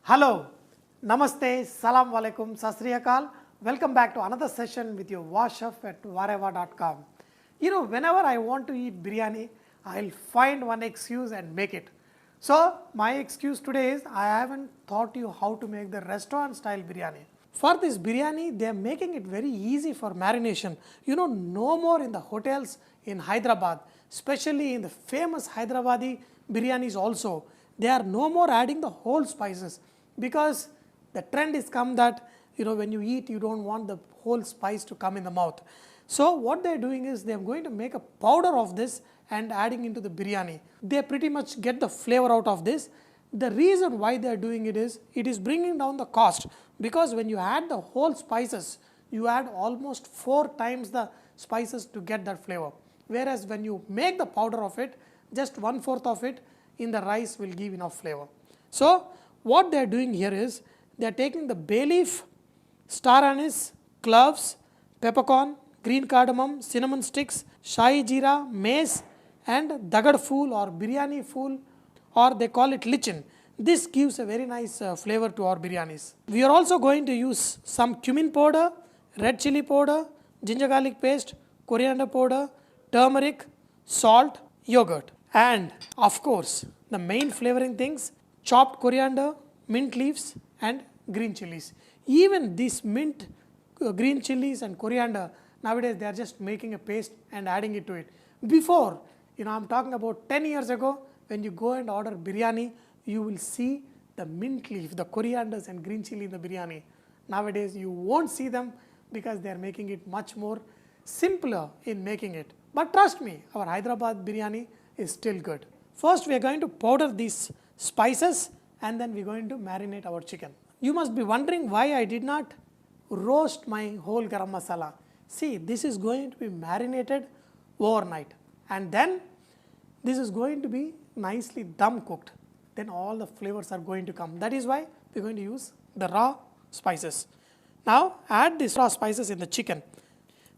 Hello, Namaste, Salam Alaikum, Sat Sri Akal. Welcome back to another session with your Wow Chef at vareva.com. Whenever I want to eat biryani, I'll find one excuse and make it. So, my excuse today is I haven't taught you how to make the restaurant style biryani. For this biryani, they are making it very easy for marination. No more in the hotels in Hyderabad, especially in the famous Hyderabadi biryanis also. They are no more adding the whole spices because the trend is come that when you eat you don't want the whole spice to come in the mouth. So what they are doing is they are going to make a powder of this and adding into the biryani. They pretty much get the flavor out of this. The reason why they are doing it is bringing down the cost, because when you add the whole spices you add almost 4 times the spices to get that flavor, whereas when you make the powder of it, just 1/4 of it in the rice will give enough flavor. So what they are doing here is they are taking the bay leaf, star anise, cloves, peppercorn, green cardamom, cinnamon sticks, shahi jeera, mace and dagad fool or biryani fool, or they call it lichin. This gives a very nice flavor to our biryanis. We are also going to use some cumin powder, red chili powder, ginger garlic paste, coriander powder, turmeric, salt, yogurt, and of course the main flavoring things: chopped coriander, mint leaves and green chilies. Even these mint, green chilies and coriander, nowadays they are just making a paste and adding it to it. Before, I'm talking about 10 years ago, when you go and order biryani, you will see the mint leaf, the corianders and green chili in the biryani. Nowadays you won't see them because they are making it much more simpler in making it. But trust me, our Hyderabad biryani is still good. First we are going to powder these spices and then we are going to marinate our chicken. You must be wondering why I did not roast my whole garam masala. See, this is going to be marinated overnight and then this is going to be nicely dum cooked. Then all the flavors are going to come. That is why we are going to use the raw spices. Now add these raw spices in the chicken.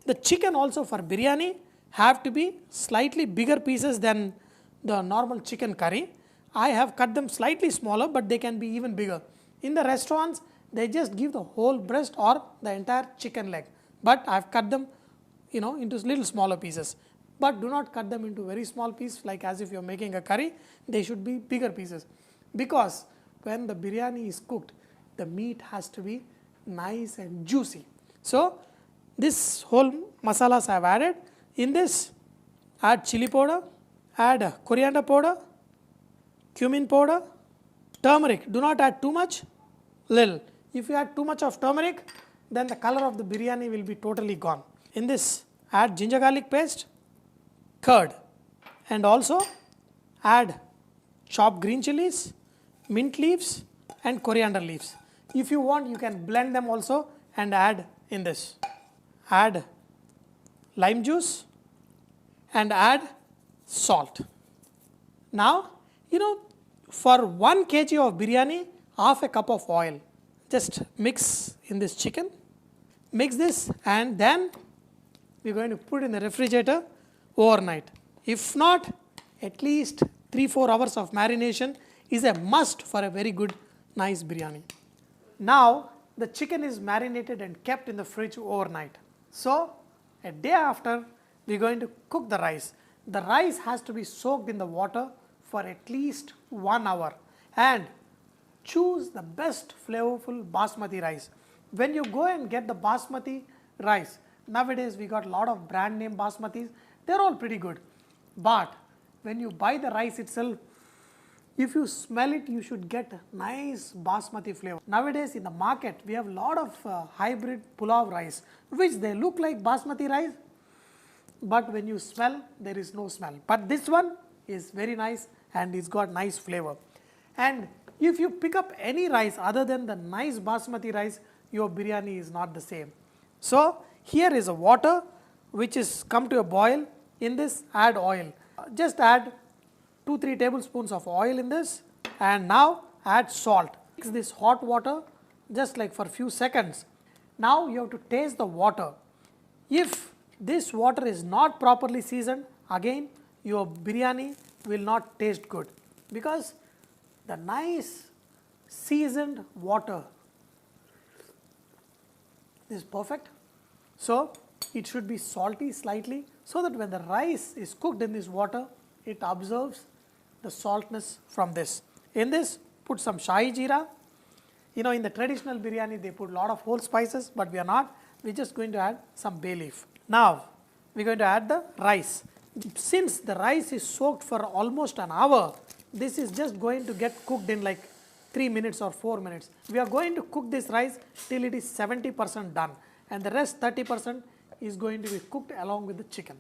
The chicken also for biryani have to be slightly bigger pieces than the normal chicken curry. I have cut them slightly smaller, but they can be even bigger. In the restaurants, they just give the whole breast or the entire chicken leg. But I have cut them into little smaller pieces. But do not cut them into very small pieces like as if you are making a curry. They should be bigger pieces, because when the biryani is cooked, the meat has to be nice and juicy. So this whole masalas I have added. In this, add chili powder, add coriander powder, cumin powder, turmeric. Do not add too much, little. If you add too much of turmeric, then the color of the biryani will be totally gone. In this, add ginger garlic paste, curd, and also add chopped green chilies, mint leaves and coriander leaves. If you want, you can blend them also and add in this. Add lime juice and add salt. Now, for 1 kg of biryani, half a cup of oil. Just mix in this chicken. Mix this and then we are going to put in the refrigerator overnight. If not, at least 3-4 hours of marination is a must for a very good, nice biryani. Now, the chicken is marinated and kept in the fridge overnight. So, a day after, we are going to cook the rice. The rice has to be soaked in the water for at least 1 hour, and choose the best flavorful basmati rice. When you go and get the basmati rice, nowadays we got a lot of brand name basmatis, they are all pretty good. But when you buy the rice itself, if you smell it, you should get nice basmati flavor. Nowadays in the market, we have a lot of hybrid pulao rice, which they look like basmati rice, but when you smell, there is no smell. But this one is very nice and it's got nice flavor. And if you pick up any rice other than the nice basmati rice, your biryani is not the same. So here is a water which is come to a boil. In this, add oil. Just add 2-3 tablespoons of oil in this, and now add salt. Mix this hot water just like for few seconds. Now you have to taste the water. If this water is not properly seasoned, again your biryani will not taste good, because the nice seasoned water is perfect. So it should be salty slightly, so that when the rice is cooked in this water, it absorbs the saltness from this. In this, put some shahi jeera. In the traditional biryani they put a lot of whole spices, but we are not. We are just going to add some bay leaf. Now we are going to add the rice. Since the rice is soaked for almost an hour, this is just going to get cooked in like 3 minutes or 4 minutes. We are going to cook this rice till it is 70% done, and the rest 30% is going to be cooked along with the chicken.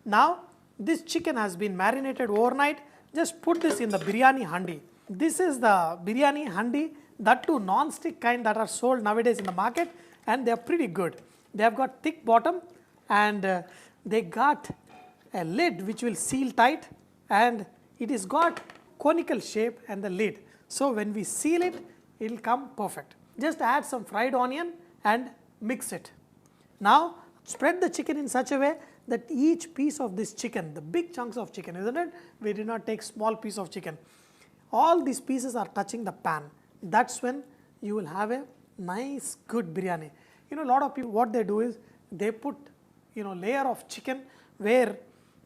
Now this chicken has been marinated overnight. Just put this in the biryani handi. This is the biryani handi, that too non-stick kind that are sold nowadays in the market, and they are pretty good. They have got thick bottom, and they got a lid which will seal tight, and it is got conical shape and the lid. So when we seal it, it will come perfect. Just add some fried onion and mix it. Now spread the chicken in such a way that each piece of this chicken, the big chunks of chicken, isn't it? We did not take small piece of chicken. All these pieces are touching the pan. That's when you will have a nice good biryani. A lot of people, what they do is they put layer of chicken where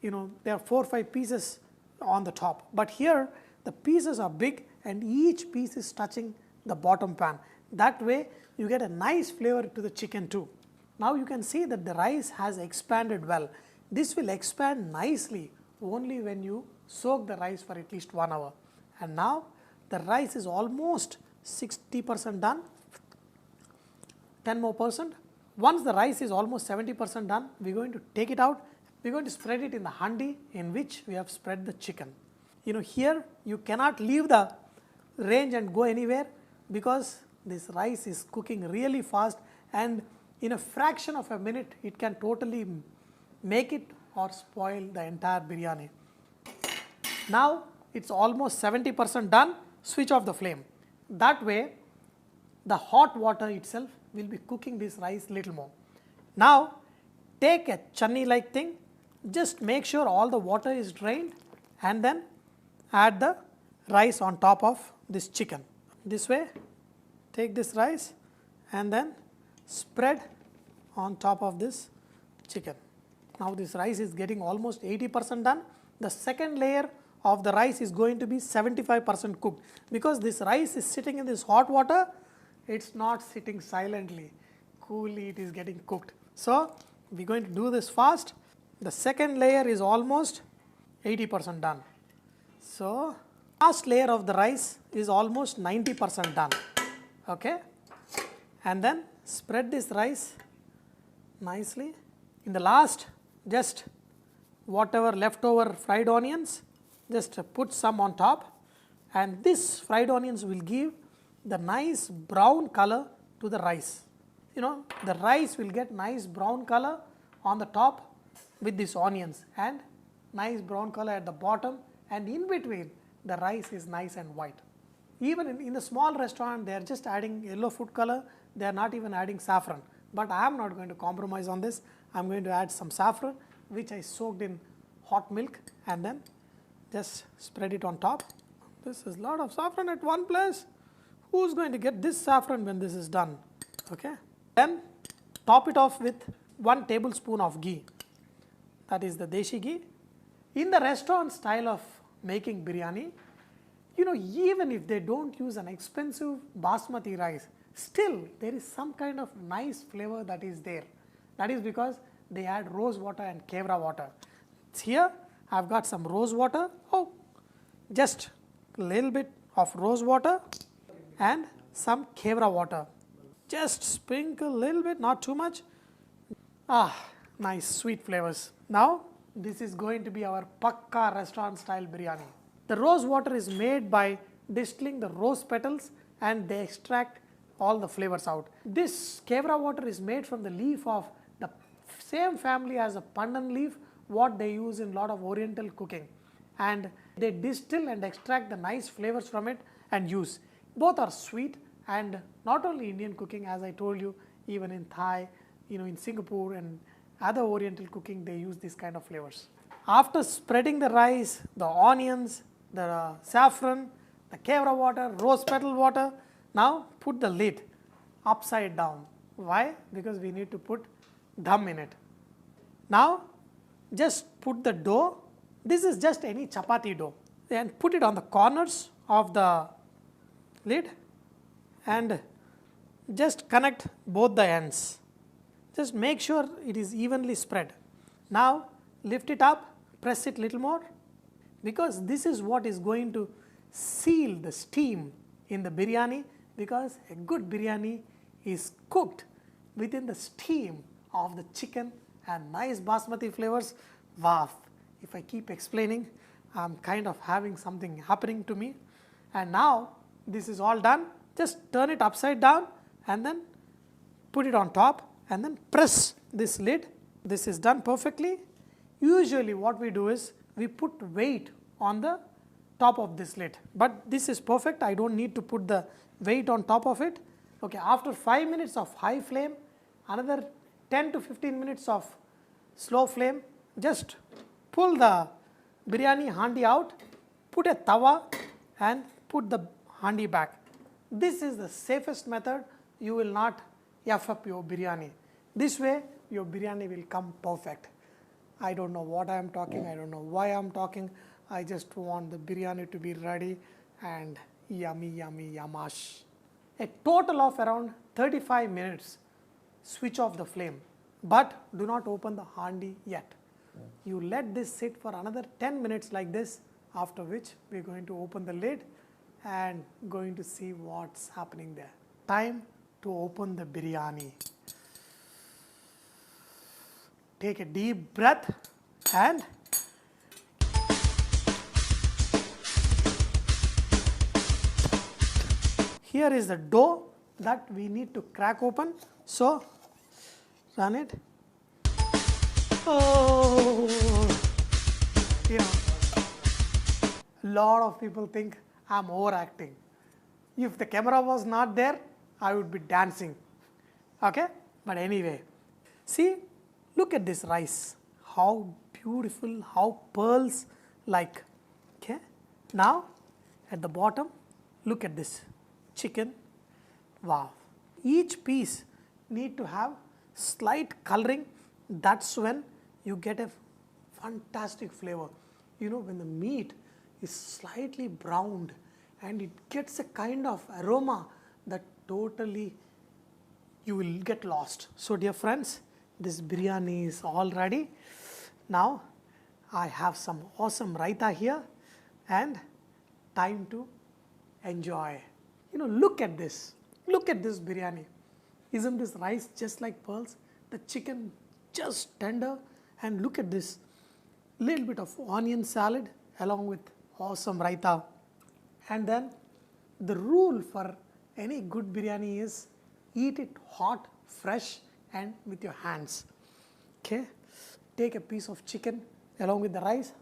there are 4 or 5 pieces on the top, but here the pieces are big and each piece is touching the bottom pan. That way you get a nice flavor to the chicken too. Now you can see that the rice has expanded well. This will expand nicely only when you soak the rice for at least 1 hour. And now the rice is almost 60% done, 10 more percent. Once the rice is almost 70% done, we are going to take it out. We are going to spread it in the handi in which we have spread the chicken. Here you cannot leave the range and go anywhere, because this rice is cooking really fast, and in a fraction of a minute it can totally make it or spoil the entire biryani. Now it's almost 70% done. Switch off the flame. That way the hot water itself will be cooking this rice little more. Now take a channi like thing, just make sure all the water is drained, and then add the rice on top of this chicken. This way, take this rice and then spread on top of this chicken. Now this rice is getting almost 80% done. The second layer of the rice is going to be 75% cooked, because this rice is sitting in this hot water. It's not sitting silently, coolly it is getting cooked. So we are going to do this fast. The second layer is almost 80% done. So last layer of the rice is almost 90% done. Okay, and then spread this rice nicely. In the last, just whatever leftover fried onions, just put some on top, and this fried onions will give the nice brown color to the rice. The rice will get nice brown color on the top with these onions, and nice brown color at the bottom, and in between the rice is nice and white. Even in the small restaurant, they are just adding yellow food color, they are not even adding saffron. But I am not going to compromise on this. I am going to add some saffron, which I soaked in hot milk, and then just spread it on top. This is a lot of saffron at one place. Who is going to get this saffron when this is done? Okay. Then top it off with 1 tablespoon of ghee. That is the deshi ghee. In the restaurant style of making biryani, even if they don't use an expensive basmati rice, still there is some kind of nice flavor that is there. That is because they add rose water and kevra water. Here I have got some rose water, just a little bit of rose water and some kevra water. Just sprinkle a little bit, not too much. Nice sweet flavors. Now this is going to be our Pakka restaurant style biryani. The rose water is made by distilling the rose petals, and they extract all the flavors out. This kevra water is made from the leaf of the same family as a pandan leaf, what they use in lot of oriental cooking, and they distill and extract the nice flavors from it and use. Both are sweet, and not only Indian cooking, as I told you, even in Thai, in Singapore and other Oriental cooking, they use these kind of flavors. After spreading the rice, the onions, the saffron, the kevra water, rose petal water, now put the lid upside down. Why? Because we need to put dham in it. Now just put the dough, this is just any chapati dough, and put it on the corners of the lid and just connect both the ends. Just make sure it is evenly spread. Now lift it up, press it little more, because this is what is going to seal the steam in the biryani, because a good biryani is cooked within the steam of the chicken and nice basmati flavors. Wow, if I keep explaining, I'm kind of having something happening to me. And now this is all done, just turn it upside down and then put it on top and then press this lid. This is done perfectly. Usually what we do is we put weight on the top of this lid, but this is perfect. I don't need to put the weight on top of it. Okay, after 5 minutes of high flame, another 10 to 15 minutes of slow flame, just pull the biryani handi out, put a tawa and put the handi back. This is the safest method. You will not F up your biryani. This way your biryani will come perfect. I don't know what I am talking, I don't know why I am talking. I just want the biryani to be ready and yummy, yummy, yamash. A total of around 35 minutes. Switch off the flame, but do not open the handi yet. You let this sit for another 10 minutes like this, after which we are going to open the lid and going to see what's happening there. Time to open the biryani. Take a deep breath and here is the dough that we need to crack open. So run it. Oh, you know, a lot of people think I'm overacting. If the camera was not there, I would be dancing. Okay, but anyway, see, look at this rice. How beautiful, how pearls like. Okay, now at the bottom, look at this chicken. Wow, each piece need to have slight coloring. That's when you get a fantastic flavor. You know, when the meat is slightly browned and it gets a kind of aroma that totally you will get lost. So dear friends, this biryani is all ready. Now I have some awesome raita here and time to enjoy. You know, look at this biryani. Isn't this rice just like pearls? The chicken just tender, and look at this little bit of onion salad along with awesome raita. And then the rule for any good biryani is eat it hot, fresh and with your hands. Okay, take a piece of chicken along with the rice.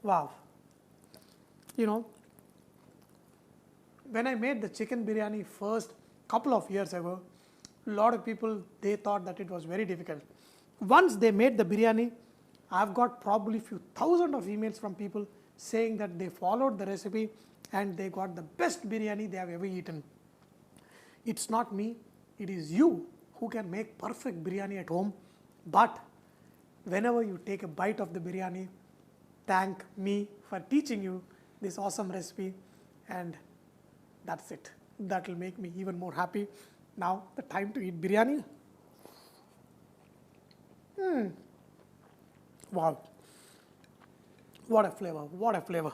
Wow, you know, when I made the chicken biryani first couple of years ago, a lot of people, they thought that it was very difficult. Once they made the biryani, I've got probably few thousand of emails from people saying that they followed the recipe and they got the best biryani they have ever eaten. It's not me, it is you who can make perfect biryani at home. But whenever you take a bite of the biryani, thank me for teaching you this awesome recipe, and that's it. That will make me even more happy. Now the time to eat biryani. Wow, what a flavor, what a flavor.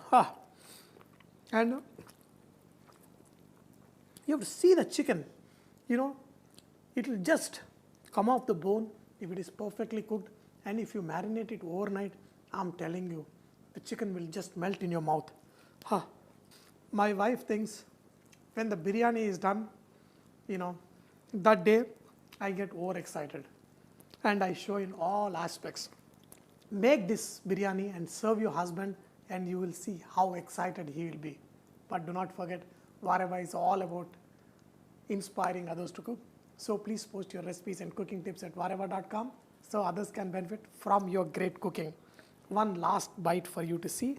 And you have to see the chicken, you know, it will just come off the bone if it is perfectly cooked, and if you marinate it overnight, I'm telling you, the chicken will just melt in your mouth. My wife thinks when the biryani is done, you know, that day I get overexcited and I show in all aspects. Make this biryani and serve your husband and you will see how excited he will be. But do not forget, Vareva is all about inspiring others to cook. So please post your recipes and cooking tips at vareva.com so others can benefit from your great cooking. One last bite for you to see.